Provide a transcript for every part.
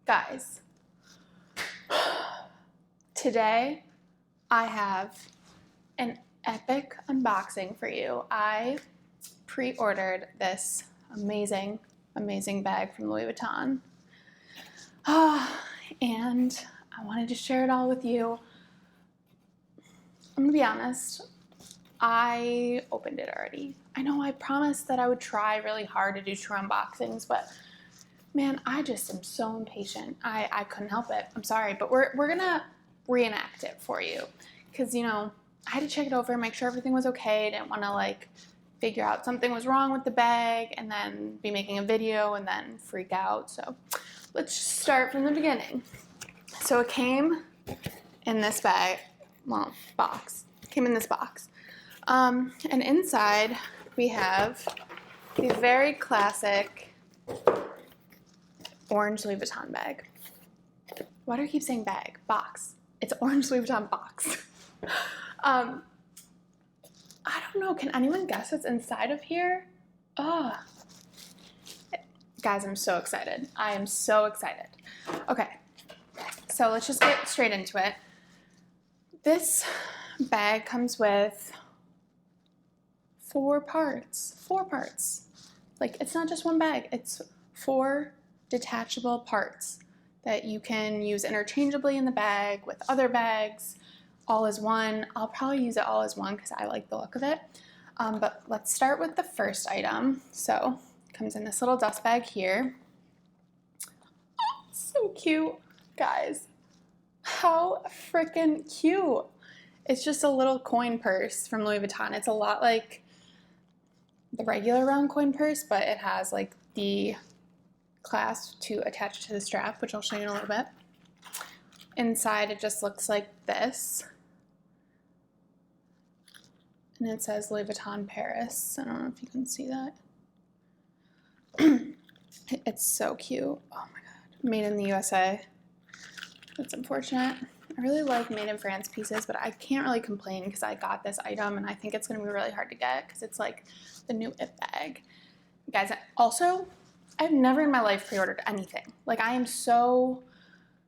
Guys, today I have an epic unboxing for you. I pre-ordered this amazing bag from Louis Vuitton. And I wanted to share it all with you. I'm gonna be honest, I opened it already. I know I promised that I would try really hard to do true unboxings, but man, I just am so impatient. I couldn't help it. I'm sorry, but we're gonna reenact it for you. Cause you know, I had to check it over, make sure everything was okay. I didn't wanna like figure out something was wrong with the bag and then be making a video and then freak out. So let's just start from the beginning. So it came in this bag, well, box. It came in this box. And inside we have the very classic orange Louis Vuitton bag. Why do I keep saying bag? Box. It's orange Louis Vuitton box. I don't know. Can anyone guess what's inside of here? Oh. Guys, I'm so excited. I am so excited. Okay, so let's just get straight into it. This bag comes with four parts. Like, it's not just one bag. It's 4 detachable parts that you can use interchangeably in the bag with other bags, all as one. I'll probably use it all as one because I like the look of it. But let's start with the first item. So it comes in this little dust bag here. Oh, so cute, guys. How freaking cute. It's just a little coin purse from Louis Vuitton. It's a lot like the regular round coin purse, but it has like the clasp to attach to the strap, which I'll show you in a little bit. Inside it just looks like this. And it says Louis Vuitton Paris. I don't know if you can see that. It's so cute. Oh my god. Made in the USA. That's unfortunate. I really like made in France pieces, but I can't really complain because I got this item and I think it's going to be really hard to get because it's like the new It bag. Guys, also, I've never in my life pre-ordered anything. Like, I am so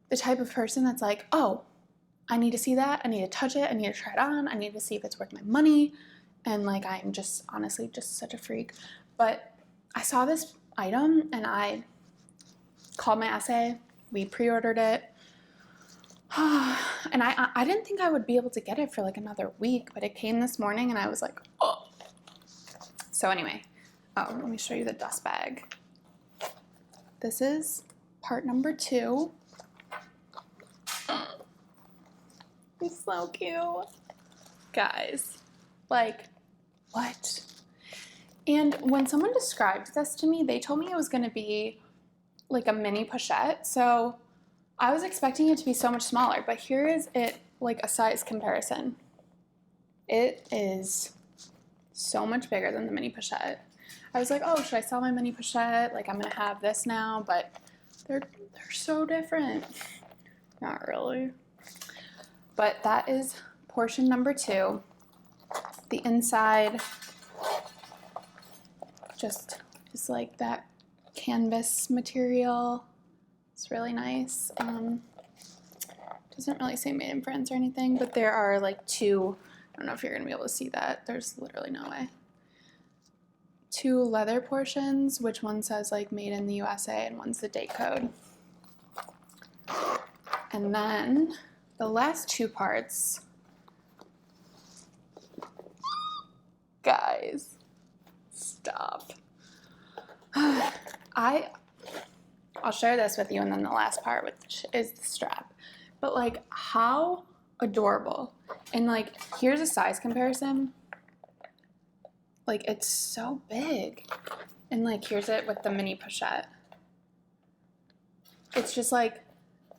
the type of person that's like, oh, I need to see that. I need to touch it. I need to try it on. I need to see if it's worth my money. And like, I'm just honestly just such a freak. But I saw this item and I called my essay. We pre-ordered it. And I didn't think I would be able to get it for like another week, but it came this morning and I was like, oh. So anyway, let me show you the dust bag. This is part number 2. It's so cute. Guys, like, what? And when someone described this to me, they told me it was going to be like a mini pochette. So I was expecting it to be so much smaller, but here is it like a size comparison. It is so much bigger than the mini pochette. I was like, oh, should I sell my mini pochette? Like, I'm going to have this now, but they're so different. Not really. But that is portion number 2. The inside just is like that canvas material. It's really nice. Doesn't really say made in France or anything, but there are like 2, I don't know if you're gonna be able to see that. There's literally no way. 2 leather portions, which one says like made in the USA and one's the date code. And then the last 2 parts, guys, stop. I'll share this with you, and then the last part, which is the strap. But like, how adorable. And like, here's a size comparison. Like, it's so big. And like, here's it with the mini pochette. It's just like,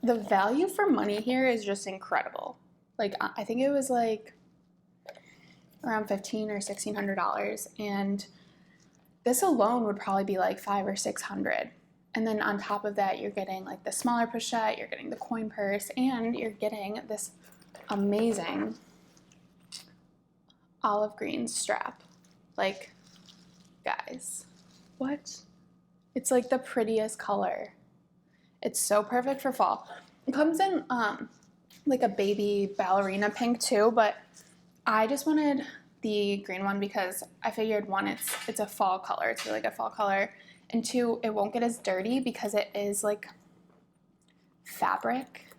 the value for money here is just incredible. Like, I think it was like around $1,500 or $1,600, and this alone would probably be like $500 or $600. And then on top of that, you're getting like the smaller pochette, you're getting the coin purse, and you're getting this amazing olive green strap. Like, guys, what? It's like the prettiest color. It's so perfect for fall. It comes in like a baby ballerina pink too, but I just wanted the green one because I figured, one, it's a fall color. It's really good fall color. And two, it won't get as dirty because it is like fabric.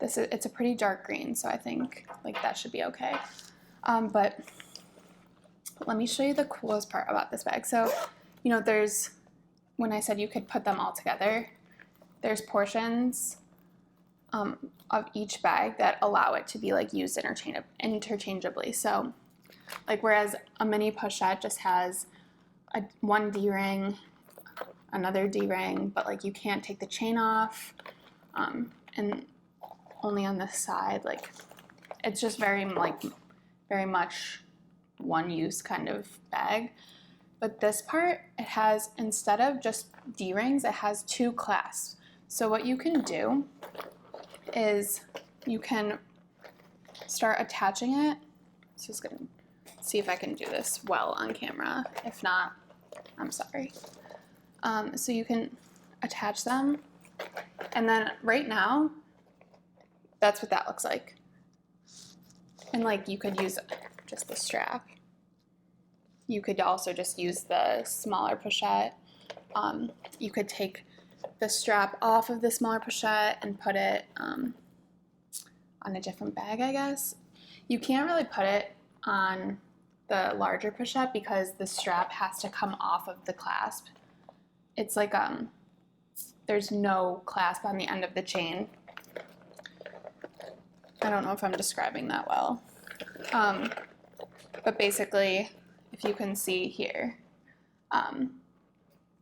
It's a pretty dark green, so I think like that should be okay. But let me show you the coolest part about this bag. So, you know, when I said you could put them all together, there's portions of each bag that allow it to be like used interchangeably. So like, whereas a mini pochette just has one D-ring, another D-ring, but like you can't take the chain off, and only on this side, like it's just very much one use kind of bag. But this part, it has, instead of just D-rings, it has two clasps. So what you can do is you can start attaching it. So just gonna see if I can do this well on camera. If not, I'm sorry. So you can attach them, and then right now, that's what that looks like. And like, you could use just the strap. You could also just use the smaller pochette. You could take the strap off of the smaller pochette and put it on a different bag, I guess. You can't really put it on the larger pochette because the strap has to come off of the clasp. It's like there's no clasp on the end of the chain. I don't know if I'm describing that well. But basically, if you can see here,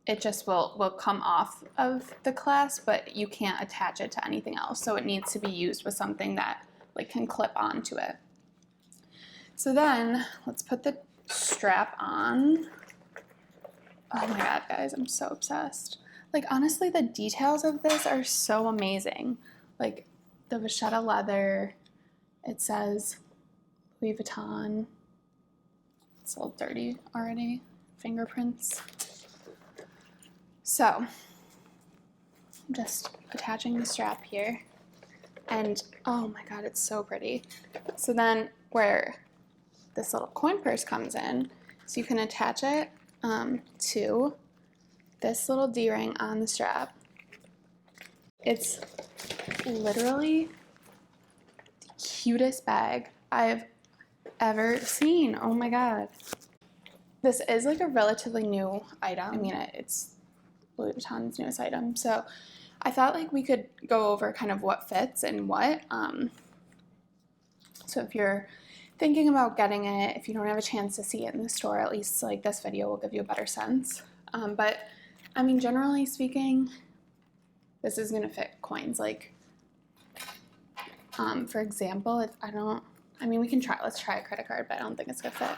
it just will come off of the clasp, but you can't attach it to anything else. So it needs to be used with something that like can clip onto it. So then let's put the strap on. Oh my God, guys, I'm so obsessed. Like, honestly, the details of this are so amazing. Like the vachetta leather, it says Louis Vuitton. It's a little dirty already, fingerprints. So I'm just attaching the strap here, and oh my God, it's so pretty. So then where this little coin purse comes in, so you can attach it to this little D-ring on the strap. It's literally the cutest bag I've ever seen. Oh my God. This is like a relatively new item. I mean, it's Louis Vuitton's newest item. So I thought like we could go over kind of what fits and what. So if you're thinking about getting it, if you don't have a chance to see it in the store, at least like this video will give you a better sense. But I mean, generally speaking, this is gonna fit coins. Like, for example, we can try, let's try a credit card, but I don't think it's gonna fit.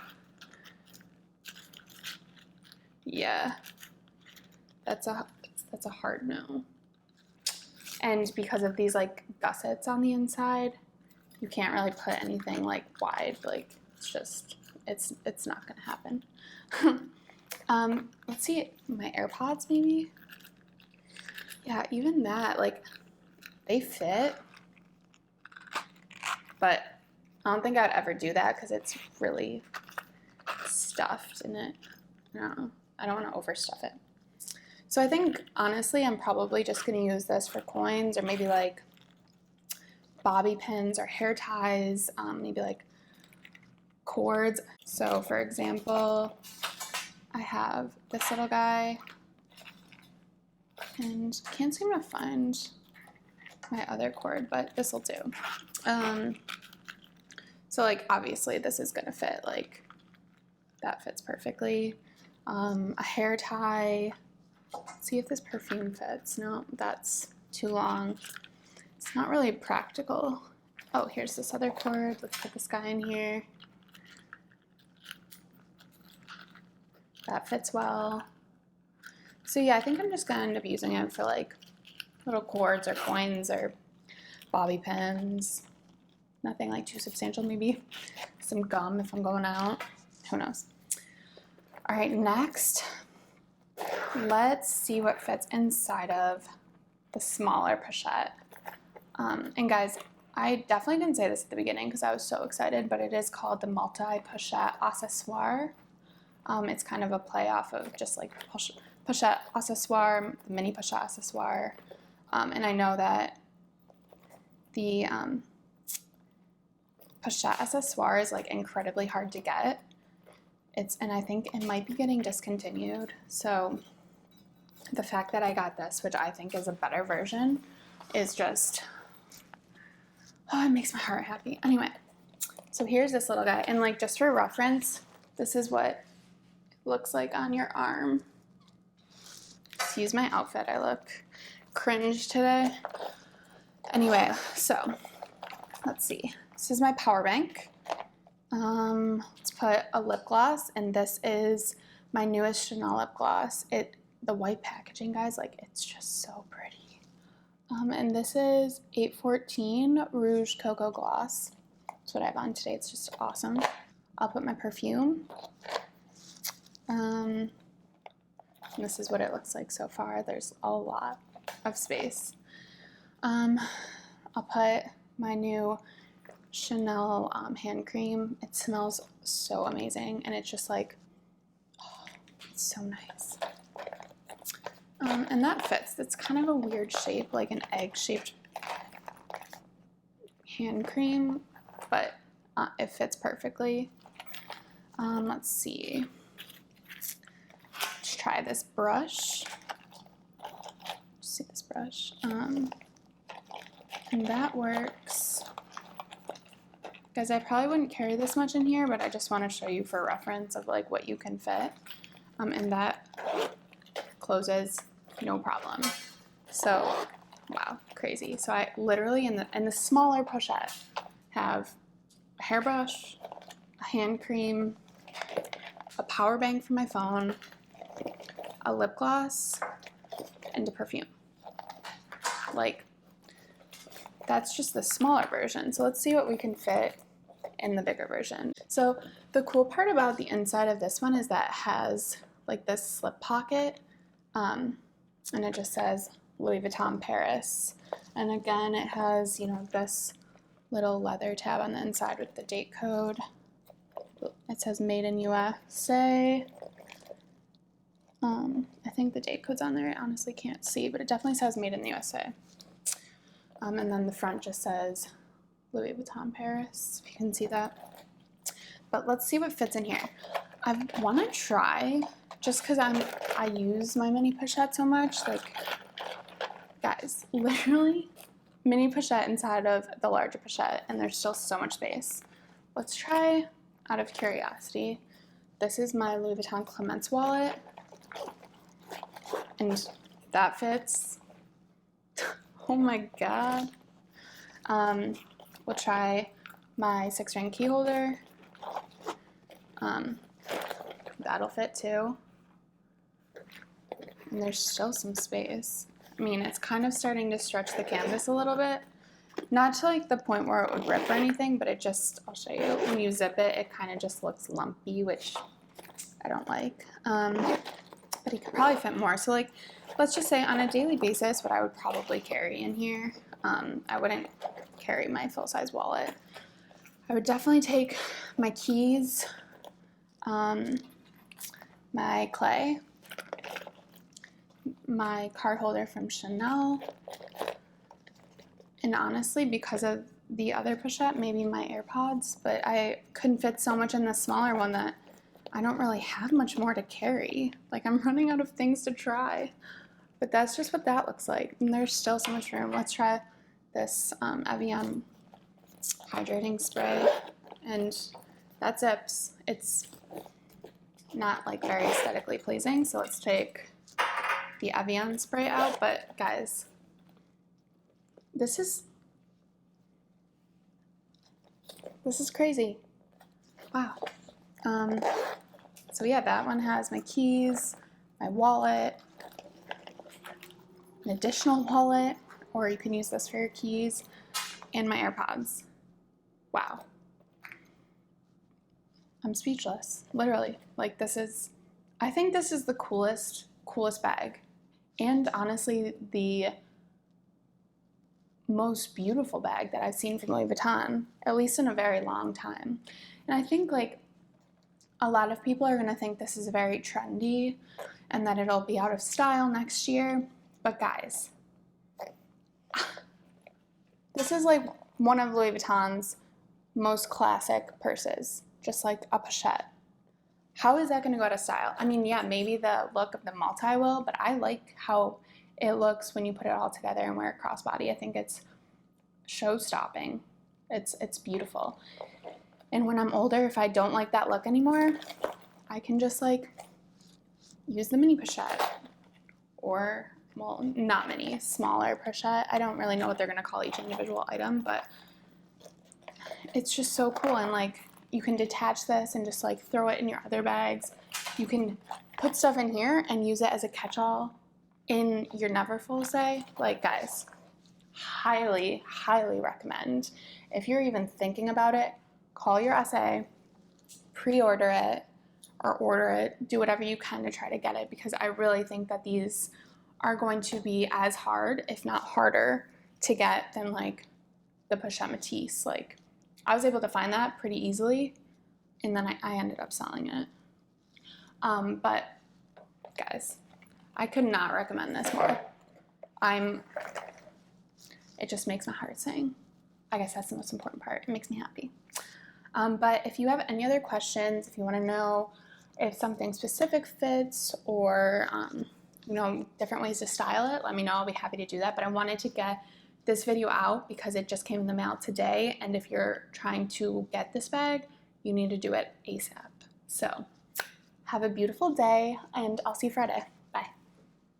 Yeah, that's a hard no. And because of these like gussets on the inside, you can't really put anything like wide. Like, it's not gonna happen. Let's see, my AirPods maybe. Yeah, even that, like, they fit, but I don't think I'd ever do that because it's really stuffed in it. I don't want to overstuff it. So I think, honestly, I'm probably just going to use this for coins, or maybe like bobby pins or hair ties, maybe like cords. So for example, I have this little guy, and can't seem to find my other cord, but this will do. So like, obviously this is gonna fit, like that fits perfectly. A hair tie. Let's see if this perfume fits. No, that's too long. It's not really practical. Oh, here's this other cord. Let's put this guy in here. That fits well. So yeah, I think I'm just gonna end up using it for like little cords or coins or bobby pins. Nothing like too substantial. Maybe some gum if I'm going out. Who knows? All right, next let's see what fits inside of the smaller pochette. And guys, I definitely didn't say this at the beginning because I was so excited, but it is called the Pochette Accessoires. It's kind of a play off of just like Pochette Accessoires, the mini Pochette Accessoires. And I know that the Pochette Accessoires is like incredibly hard to get. And I think it might be getting discontinued. So the fact that I got this, which I think is a better version, is just, oh, it makes my heart happy. Anyway, so here's this little guy. And like just for reference, this is what it looks like on your arm. Excuse my outfit. I look cringe today. Anyway, so let's see. This is my power bank. Let's put a lip gloss, and this is my newest Chanel lip gloss. The white packaging, guys, like it's just so pretty. And this is 814 Rouge Cocoa Gloss. That's what I have on today. It's just awesome. I'll put my perfume. And this is what it looks like so far. There's a lot of space. I'll put my new Chanel hand cream. It smells so amazing, and it's just like, oh, it's so nice. And that fits. It's kind of a weird shape, like an egg-shaped hand cream, but it fits perfectly. Let's see. Let's try this brush. See this brush. And that works. Guys, I probably wouldn't carry this much in here, but I just want to show you for reference of like what you can fit. And that closes no problem. So, wow, crazy. So I literally in the smaller pochette have a hairbrush, a hand cream, a power bank for my phone, a lip gloss, and a perfume. Like, that's just the smaller version. So let's see what we can fit in the bigger version. So the cool part about the inside of this one is that it has like this slip pocket, and it just says Louis Vuitton Paris. And again, it has, you know, this little leather tab on the inside with the date code. It says Made in USA. I think the date code's on there. I honestly can't see, but it definitely says Made in the USA. And then the front just says Louis Vuitton Paris, if you can see that. But let's see what fits in here. I want to try, just because I use my mini pochette so much, like, guys, literally mini pochette inside of the larger pochette, and there's still so much space. Let's try, out of curiosity, this is my Louis Vuitton Clemence wallet, and that fits. Oh my god. We'll try my 6-ring key holder. That'll fit too. And there's still some space. I mean, it's kind of starting to stretch the canvas a little bit. Not to like the point where it would rip or anything, but it just, I'll show you, when you zip it, it kind of just looks lumpy, which I don't like. But it could probably fit more. So like, let's just say on a daily basis, what I would probably carry in here, I wouldn't carry my full-size wallet. I would definitely take my keys, my clay, my card holder from Chanel, and honestly, because of the other pochette, maybe my AirPods, but I couldn't fit so much in the smaller one that I don't really have much more to carry. Like, I'm running out of things to try. But that's just what that looks like. And there's still so much room. Let's try this Evian hydrating spray. And that zips. It's not like very aesthetically pleasing. So let's take the Evian spray out. But guys, this is crazy. Wow. So yeah, that one has my keys, my wallet, an additional wallet, or you can use this for your keys, and my AirPods. Wow. I'm speechless, literally. Like, this is, I think this is the coolest coolest bag. And honestly, the most beautiful bag that I've seen from Louis Vuitton, at least in a very long time. And I think like a lot of people are gonna think this is very trendy and that it'll be out of style next year. But guys, this is like one of Louis Vuitton's most classic purses, just like a Pochette. How is that gonna go out of style? I mean, yeah, maybe the look of the multi will, but I like how it looks when you put it all together and wear it crossbody. I think it's show-stopping. It's beautiful. And when I'm older, if I don't like that look anymore, I can just like use the mini Pochette, or, well, not mini, smaller Pochette. I don't really know what they're gonna call each individual item, but it's just so cool. And like, you can detach this and just like throw it in your other bags. You can put stuff in here and use it as a catch-all in your Neverfull, say. Like, guys, highly, highly recommend. If you're even thinking about it, call your SA, pre-order it, or order it. Do whatever you can to try to get it, because I really think that these are going to be as hard, if not harder, to get than like the Pochette Matisse. Like, I was able to find that pretty easily, and then I ended up selling it. But guys, I could not recommend this more. It just makes my heart sing. I guess that's the most important part. It makes me happy. But if you have any other questions, if you want to know if something specific fits, or different ways to style it, let me know. I'll be happy to do that. But I wanted to get this video out because it just came in the mail today, and if you're trying to get this bag, you need to do it ASAP. So have a beautiful day, and I'll see you Friday.